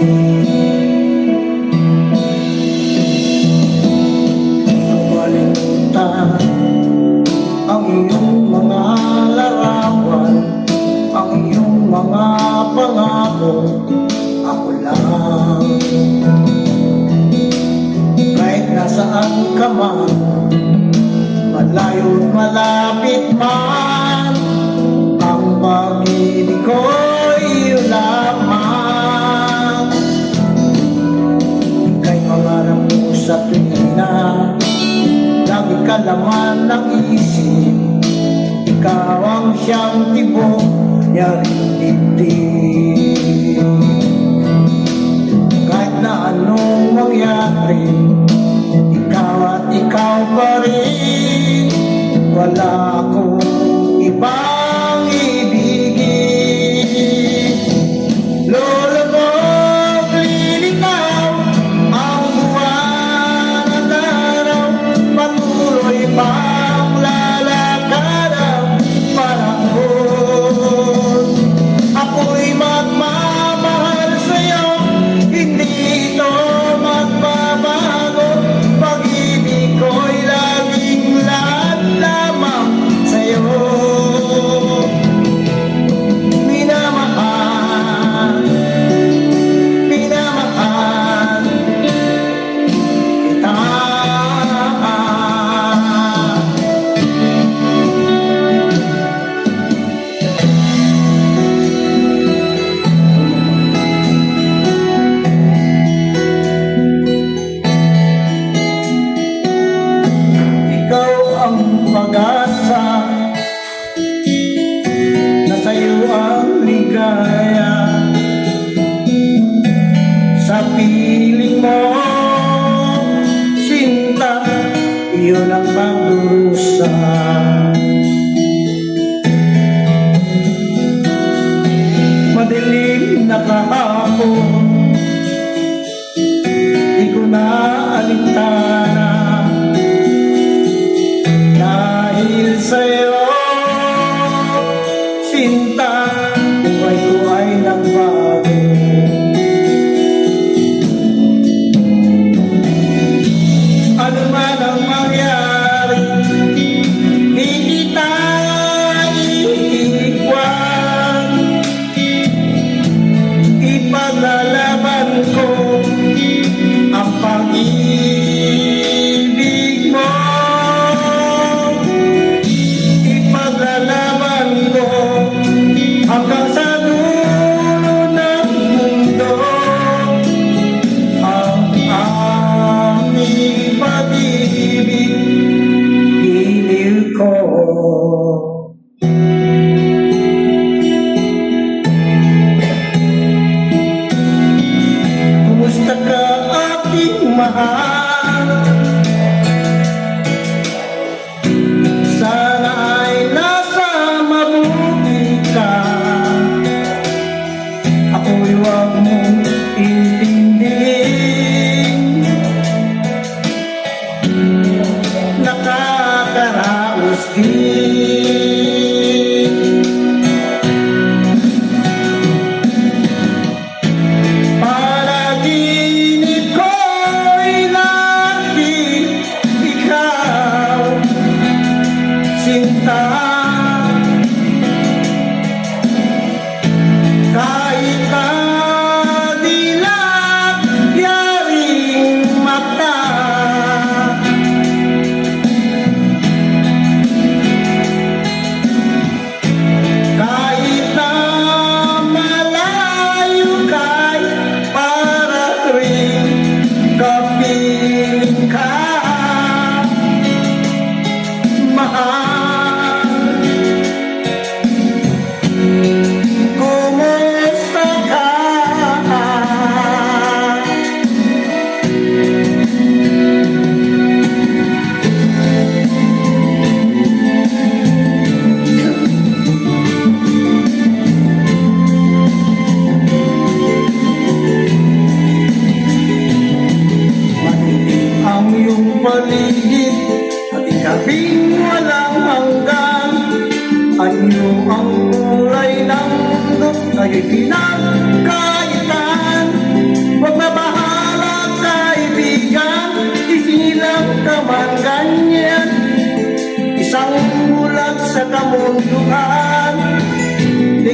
Kumalimutan ang iyong mga larawan, ang iyong mga pangako, ako lang. Kahit nasaan ka man, malayo't malapit man, ang pag-ibig ko'y iyo lamang.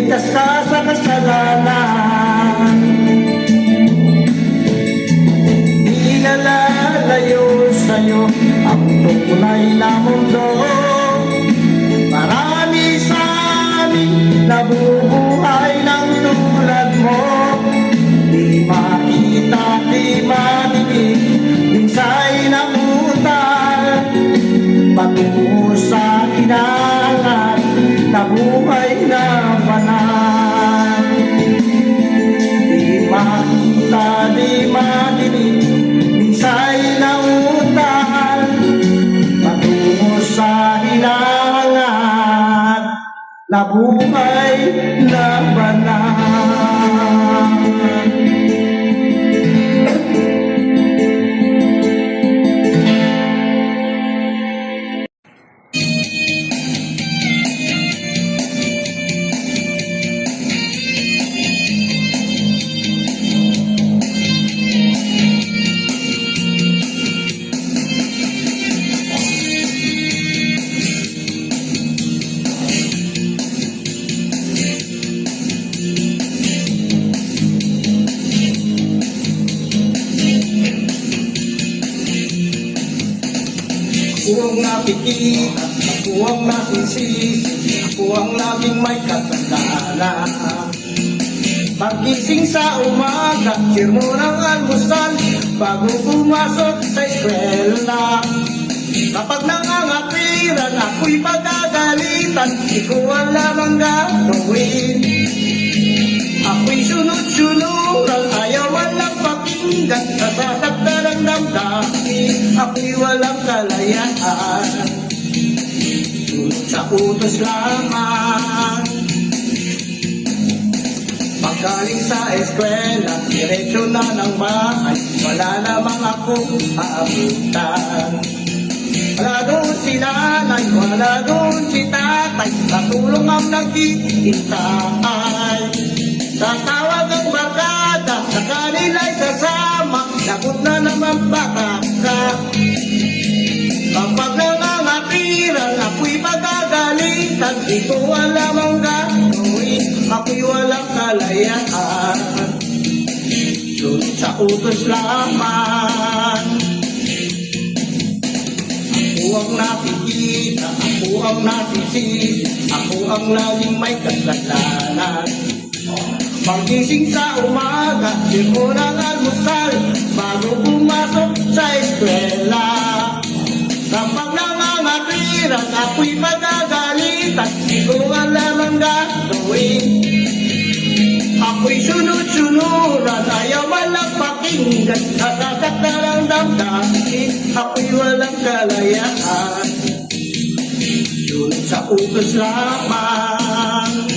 ligtas ka sa kasalanan. Di nalalayo sa'yo ang tunay na mundo. Marami sa amin nabubuhay ng tulad mo. Di makita, di marinig, minsa'y namutal patungo sa inangan na buhay na banal. Di makita, di marinig, minsa'y namutal patungo sa inangan na buhay na banal. Ako ang nakikita, ako ang nasisisi, ako ang laging may kasalanan. Pagising sa umaga, share mo ng almusal bago pumasok sa eskwela. Kapag nangangapiran, ako'y pagagalitan, di ko alam ang gagawin. Ako'y sunod-sunuran, ayaw walang pakinggan, nasasaktan ang damdamin, ako'y walang kalayaan. Sunod sa utos lamang. Paggaling sa eskwela, diretso na ng bahay, wala namang akong aabutan. Wala doon si nanay, wala doon si tatay, natulong ang naghihintay. Tatawag ang barkada, sa kanila'y sasama, lagot na naman baka ka. Kapag nangangatiran, ako'y magagalitan, di ko alam ang gagawin, ako'y walang kalayaan. Sunod sa utos lamang. Ako ang nakikita, ako ang nasisisi, ako ang laging may kasalanan. Pagising sa umaga, share mo ng almusal bago pumasok sa eskwela. Kapag nangangatiran, ako'y magagalitan, di ko alam ang gagawin. Ako'y sunod-sunuran, ayaw walang pakinggan, nasasaktan ang damdamin, ako'y walang kalayaan. Sunod sa utos lamang.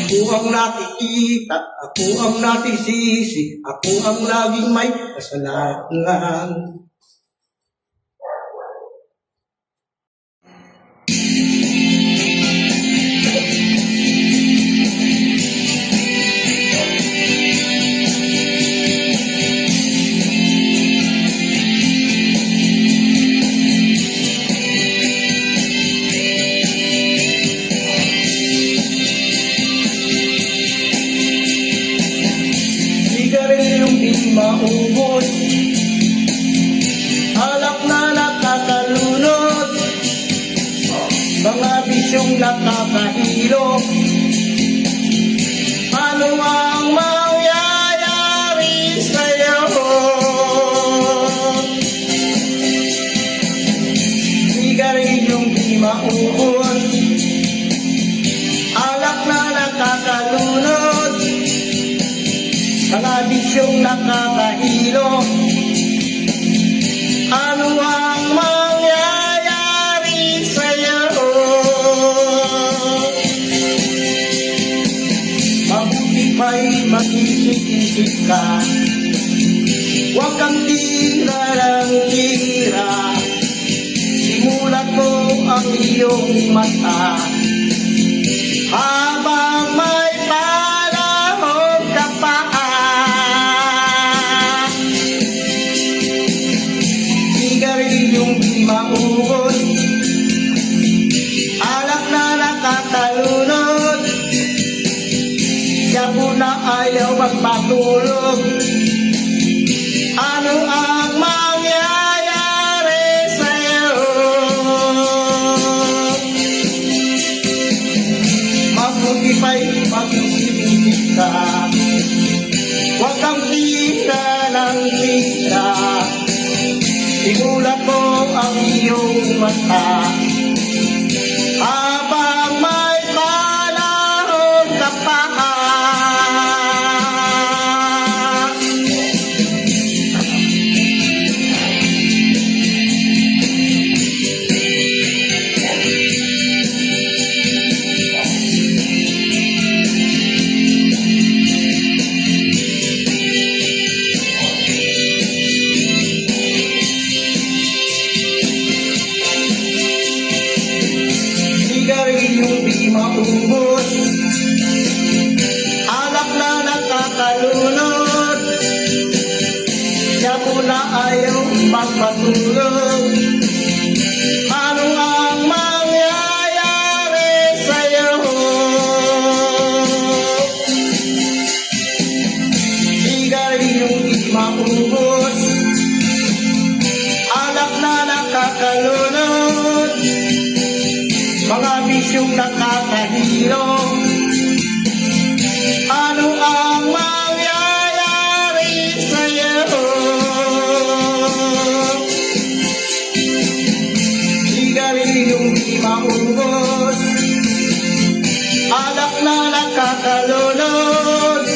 Ako ang nakikita, ako ang nasisisi, ako ang laging may kasalanan. Maubos, alak na nakakalunod, mga bisyong nakakahilo. Ano ang mangyayari sa'yo? Sigarilong di maubos, alak na nakakalunod, mga bisyong nakakahilo. Ano ang mangyayari sa'yo? Mabuti pa'y mag-isip-isip ka, huwag kang tira ng tira. Simulat mo ang iyong mata habang may panahon ka pa. Sigarilong di maubos, alak na nakatalunod, Siya muna ayaw magpatulog. Ano ang mangyayari sa'yo? Mabuti pa'y mag-isip-isip ka. Huwag kang tira ng tira. Igulat mo ang iyong mata. Habang may panahon ka pa. Sigarilyo di maubos, alak na nakakalunod. Siya muna ayaw magpatulog. Ano ang mangyayari sa'yo? Sigarilyo di maubos, alak na nakakalunod. Mga bisyong nakakahilo. Ano ang mangyayari sa'yo? Sigarilyong di maubos, alak na nakakalunod.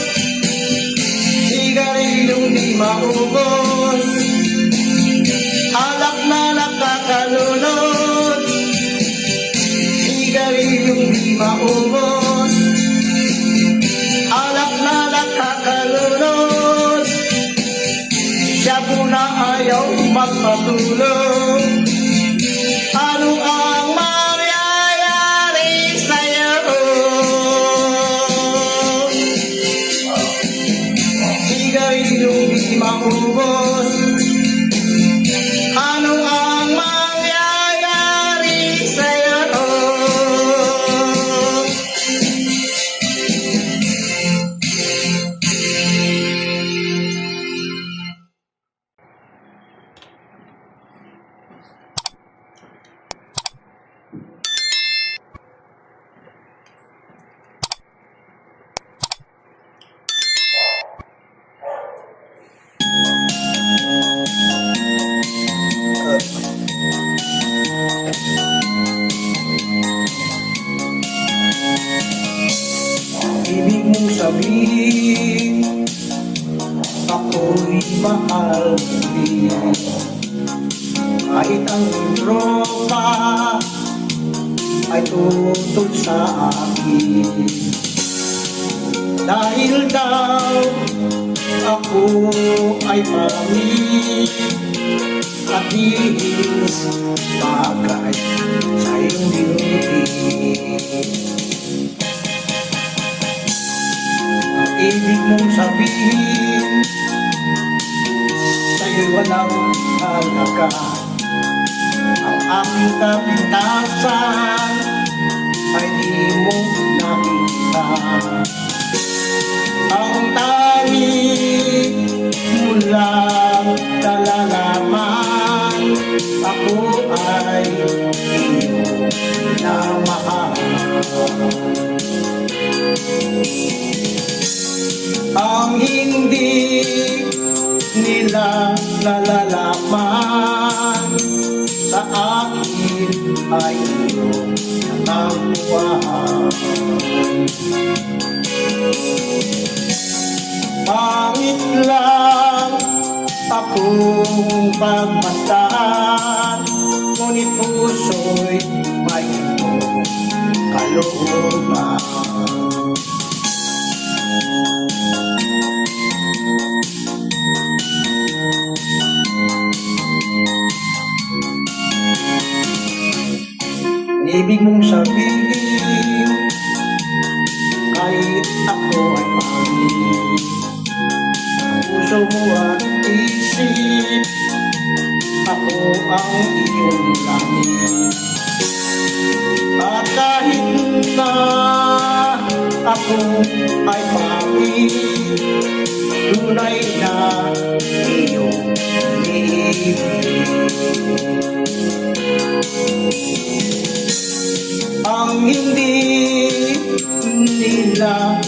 Sigarilyong di maubos, alak na nakakalunod. Sigarilyong di maubos, alak na nakakalunod. Siya muna ayaw magpatulog. Ano ang mangyayari sa'yo? Sigarilyong di maubos, ano ang mangyayari sa'yo? Ibig mong sabihin, ako'y mahal din. Kahit ang tropa ay tutol sa akin. Dahil daw ako ay pamit at nihis bagay sa iyong dinigin. Ang ibig mong sabihin, sa'yo'y walang halaga. Ang aking kapintasan ay di mo nakita. Ang tanging mo lang nalalaman, ako ay iyong namahal. Ang hindi nila nalalaman, sa akin ay iyong nakakuhaan. Pangit lang akong pagmasdan, ngunit puso'y may iyong kalooban. Ibig mong sabihin, kahit ako ay pangit, ang puso mo at isip, ako ang iyong langit. At kahit na ako ay pangit, tunay na iyong ibig. Ang hindi nila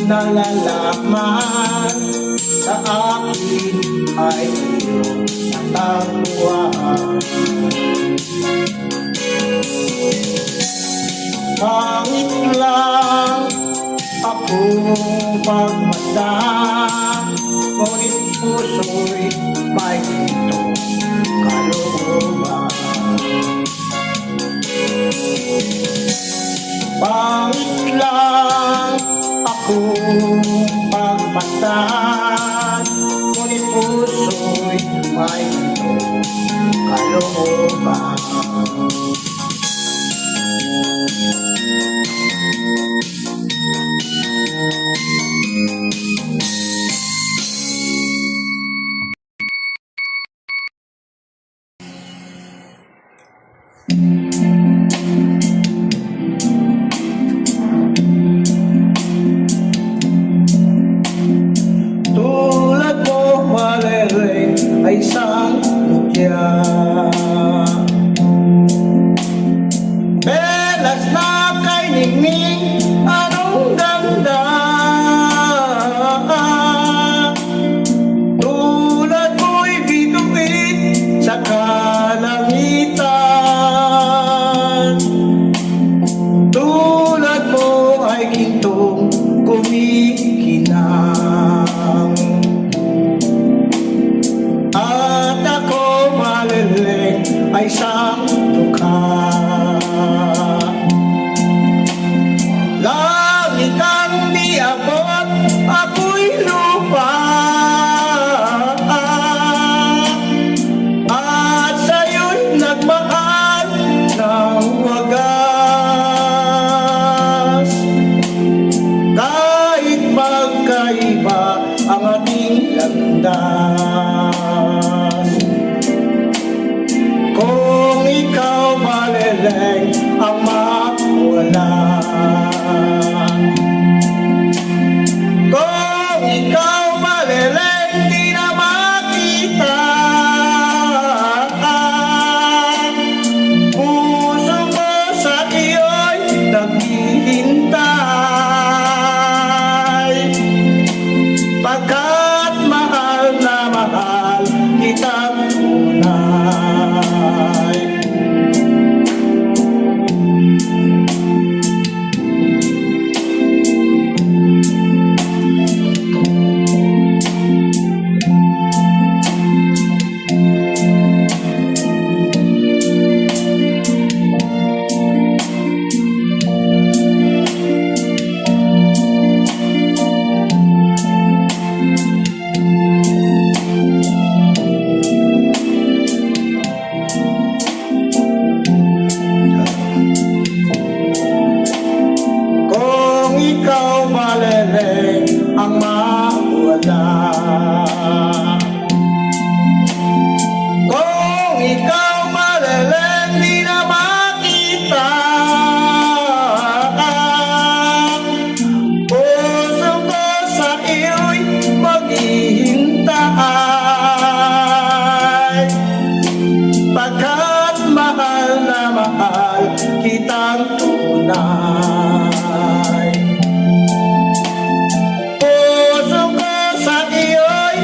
nalalaman sa akin ay iyong katatuan. Pangit lang akong pagmasdan, ngunit puso'y may itong kalooban. Pangit lang akong pagmasdan, ngunit puso'y may itong kalooban. Tulad mo maleleng ay isang mutya, belas na kay ningning anong ganda. Tulad mo'y bituin sa kalangitan, tulad mo ay gintong kumikinang. At ako maleleng ay isang dukha, langit ang di abot, ako'y lupa. At sa'yo'y nagmahal ng wagas. Kahit magkaiba ang ating landas, kung ikaw maleleng ang mawala, kung ikaw maleleng di na makita, puso ko sa iyo'y naghihintay, pagkat mahal na mahal kitang tunay. Kung ikaw maleleng ang mawala, kung ikaw maleleng di na makita, puso ko sa iyo'y maghihintay, pagkat mahal na mahal kitang tunay. Puso ko sa iyo'y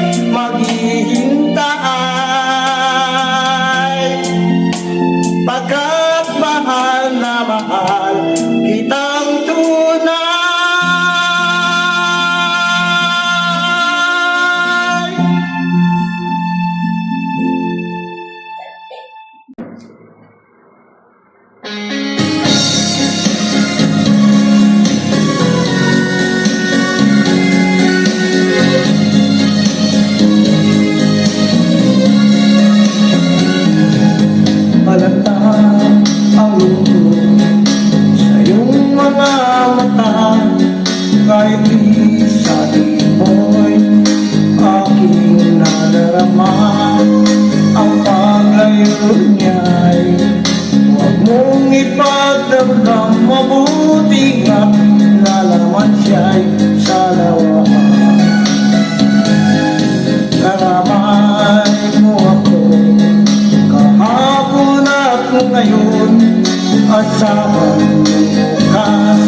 asahan bukas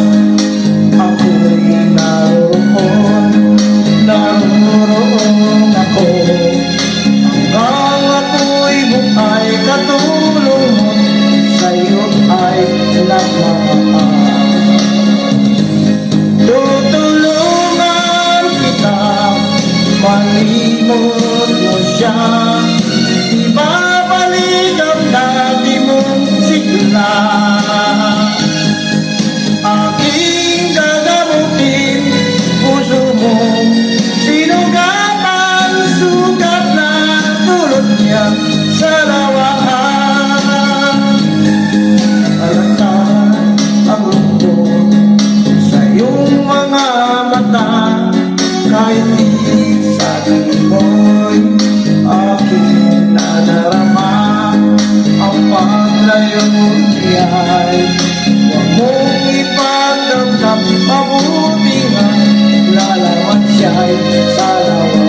ako'y naroon ako hanggang ako'y buhay katulong mo sa'yo ay nagmamahal. Tutulungan kita, malimot mo siya, ibabalik ang dati mong sigla. Aking gagamutin puso mo, sinugatan sugat na dulot niya sa lawahan. Alangan ang lungkot sa iyong mga mata, kahit isabi mo'y aking nadarama. Ang paglayo niya'y huwag mong ipagdamdam, mabuti nga lalawan siya'y sa lawa.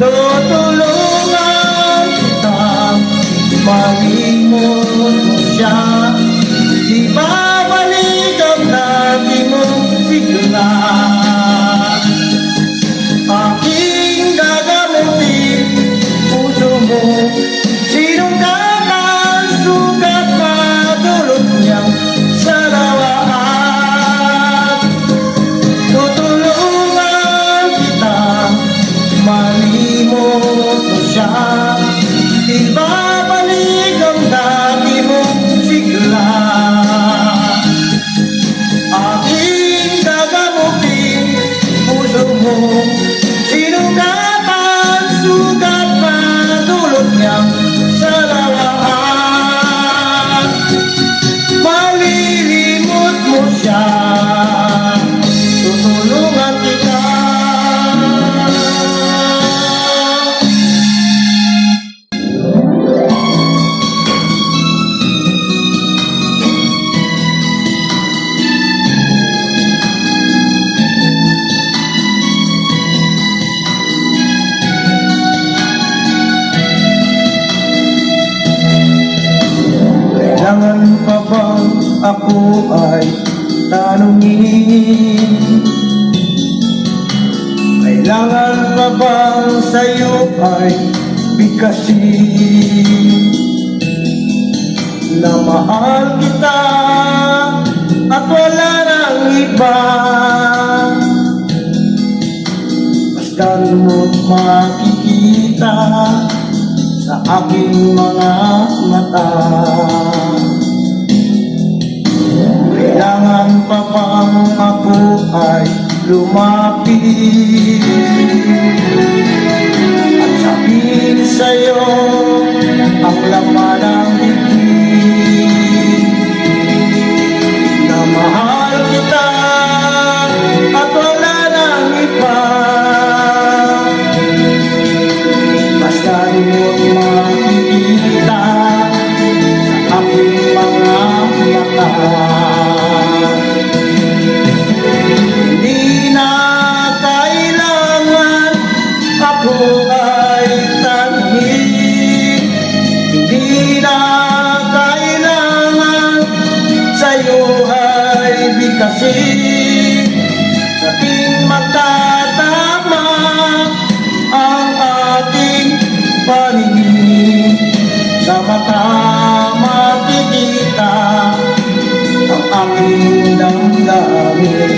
Tutulungan kita, malimot mo siya, ibabalik ang dati mong sigla. Aking gagamutin puso mo, sinugatan sugat na dulot niya sa lawahan. Tutulungan kita, malimot mo siya, ibabalik ang dati mong sigla. Aking gagamutin puso mo, sinugatan sugat na dulot niya sa lawahan. Malilimot mo siya, tutulungan kita. Kailangan pa bang ako ay tanungin? Kailangan pa bang sa'yo ay bigkasin? Na mahal kita at wala nang iba, basta mo't makikita sa aking mga mata. Kailangan pa bang ako ay lumapit at sabihin sa'yo ang laman ng dibdib, na mahal kita at wala nang iba, basta mo't makikita sa aking mga mata. Hindi na kailangan ako ay tanungin, hindi na kailangan sa'yo ay bigkasin. Sabing matatama ang ating paningin, sa mata makikita ang aking damdamin.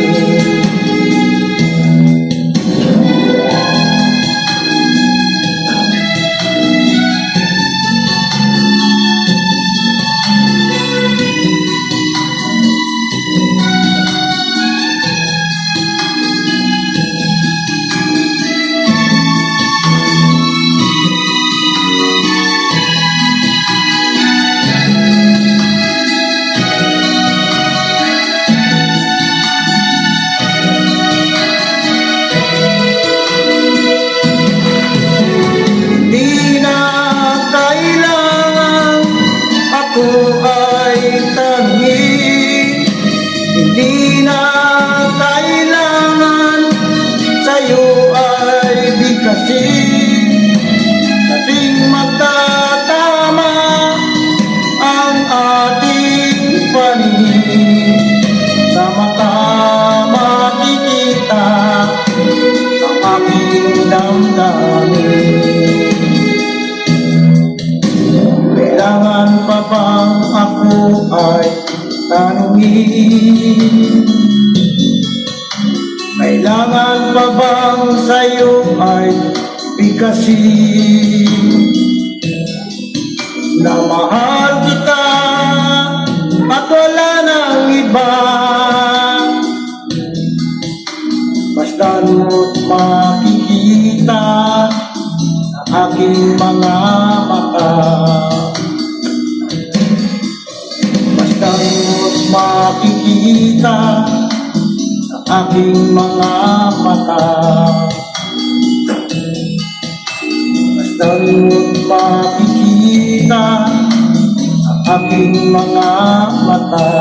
damdamin. Kailangan pa bang ako ay tanungin? Kailangan pa bang sa'yo ay bigkasin? Na mahal kita at wala nang iba, basta't makikita ang aking mga mata. Basta't makikita ang aking mga mata. Basta't makikita ang aking mga mata.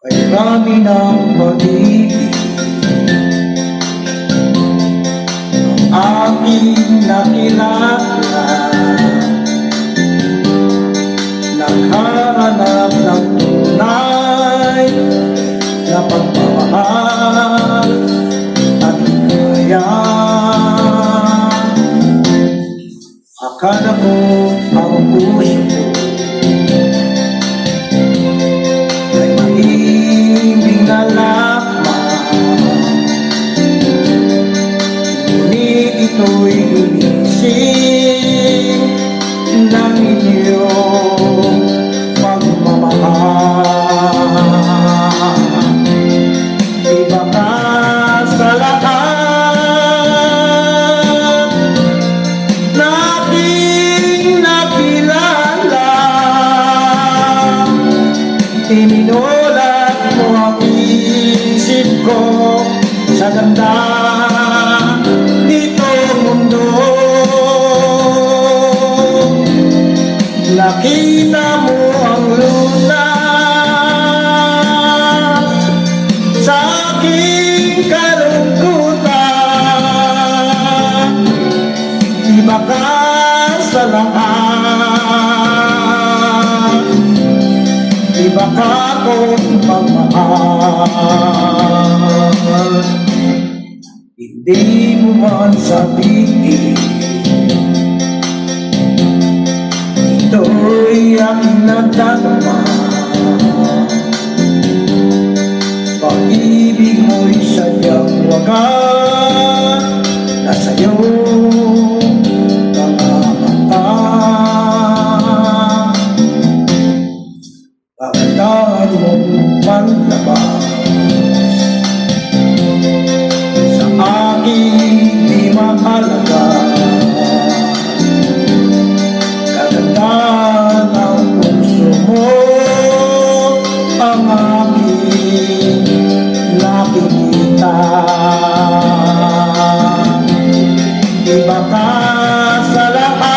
Ay marami ng pag-ibig ang aking nakilala, naghahanap ng tunay na pagmamahal at kaya. Akala ko ang puso ko ay mahimbing na lamang, ngunit ito'y ginising ng inyong pagmamahal. Iba ka sa lahat na aking nakilala, ininulat mo ang isip ko sa ganda nitong mundo. Nakita mo ang lunas sa aking kalungkutan. Iba ka sa lahat, iba ka kong pagmahal. Hindi mo man sabihin, ito'y aking nadarama. Pag-ibig mo'y sadyang wagas na sa'yo mga mata. Pagdaan mong manlabas sa aking di mahalaga, kaganda ng puso mo ang aking nakikita. Iba ka sa lahat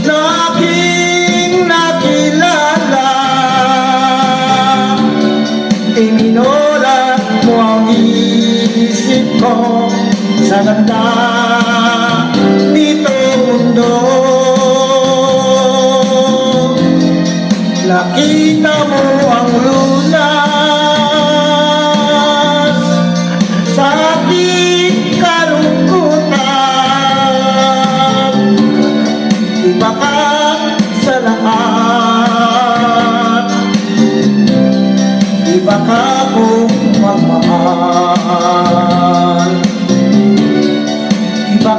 na aking nakilala, iminulat mo ang isip ko sa ganda nito mundo. Nakita mo ang lunas sa aking kalungkutan. Iba ka sa lahat, iba ka kong magmahal. Iba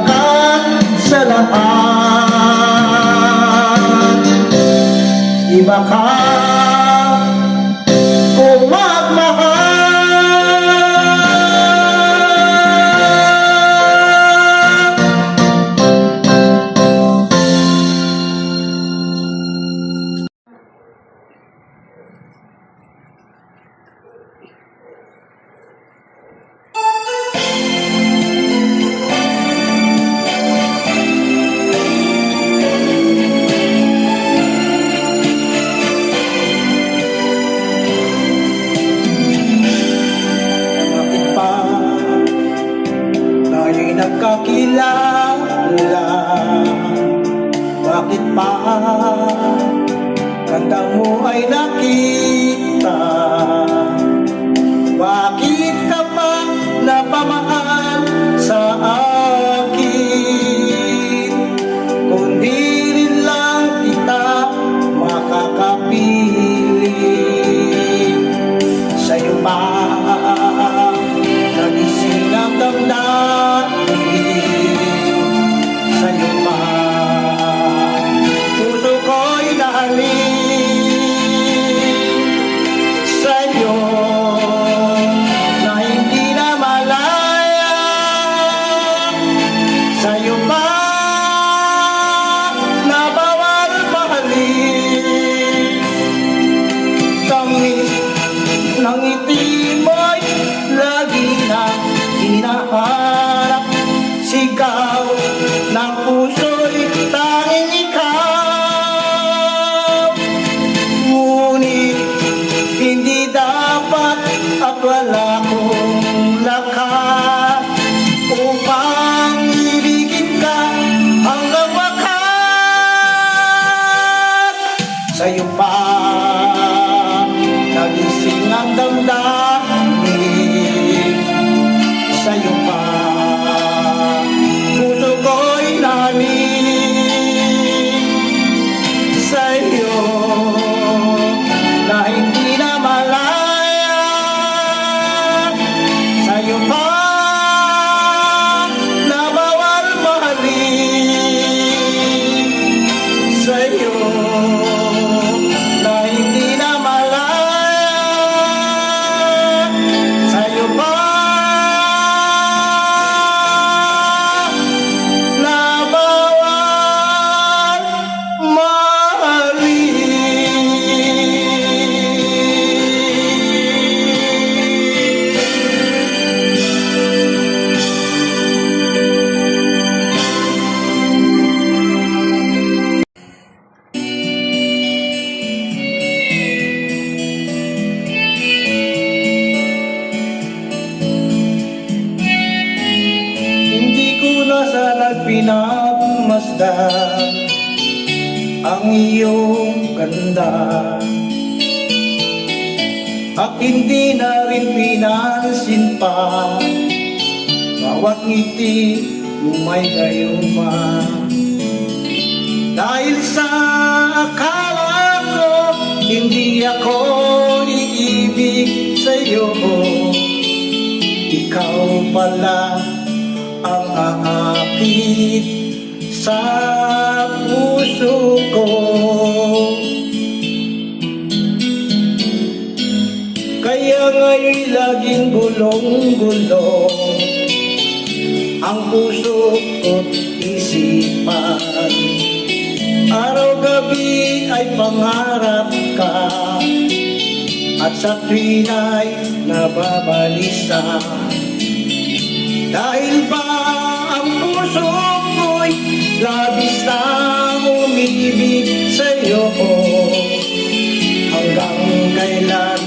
nagkakilala, bakit pa ganda mo ay nakita? Bakit ka pa napamahal sa akin? Kung di rin lang kita makakapiling, sa'yo pa nagising ang damdamin, sa'yo pa puso ko'y naaling, sa'yo na hindi na malaya, sa'yo pa na bawal mahalin. Tamis ng ngiti mo'y lagi na hinahanap, sigaw ng puso'y tanging ikaw. Ngunit hindi dapat at wala kong lakas upang ibigin ka hanggang wakas. Sa'yo pa nagising ang damdamin, sa'yo pa puso ko'y naning, sa'yo na hindi na malaya, sa'yo pa na bawal mahalin, sa'yo na hindi na malaya, sa'yo pa na bawal mahalin. Hindi ko na sana pinagmasdan ang iyong ganda, at hindi na rin pinansin pa bawat ngiti may gayuma. Dahil sa akala ko hindi ako iibig sa'yo, ikaw pala ang aakit sa puso ko. Kaya nga'y laging gulong-gulong ang puso ko't isipan. Araw-gabi ay pangarap ka, at sa tuwin ay nababalisa. Dahil ba ang puso ko'y labis na umibig sa'yo, hanggang kailan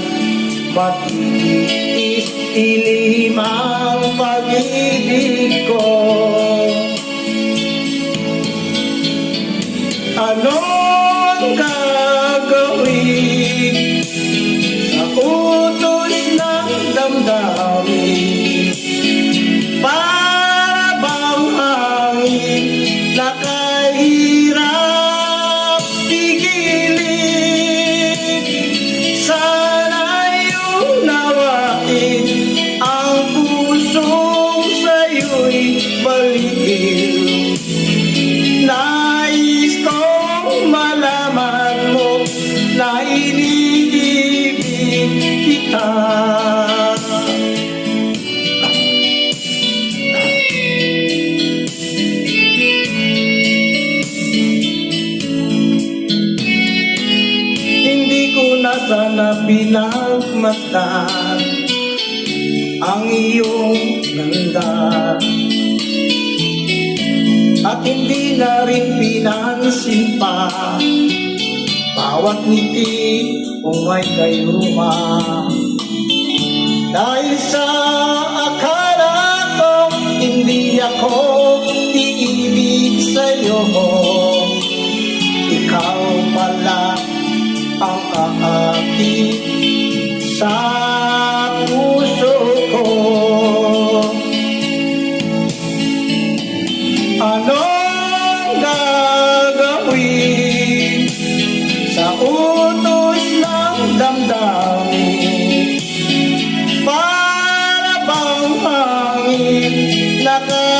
matitiis ilim ang pag-ibig ko? Anong gagawin sa utos ng damdamin? Para bang hangin na kahirap pigilin? Sana'y unawain ang pusong sa'yo'y balikin. Nais kong malaman mo na iniibig kita. Hindi ko na sana pinagmasdan ang iyong ganda, at hindi na rin pinansin pa bawat ngiti kung may gayuma. Dahil sa akala ko hindi ako pinaka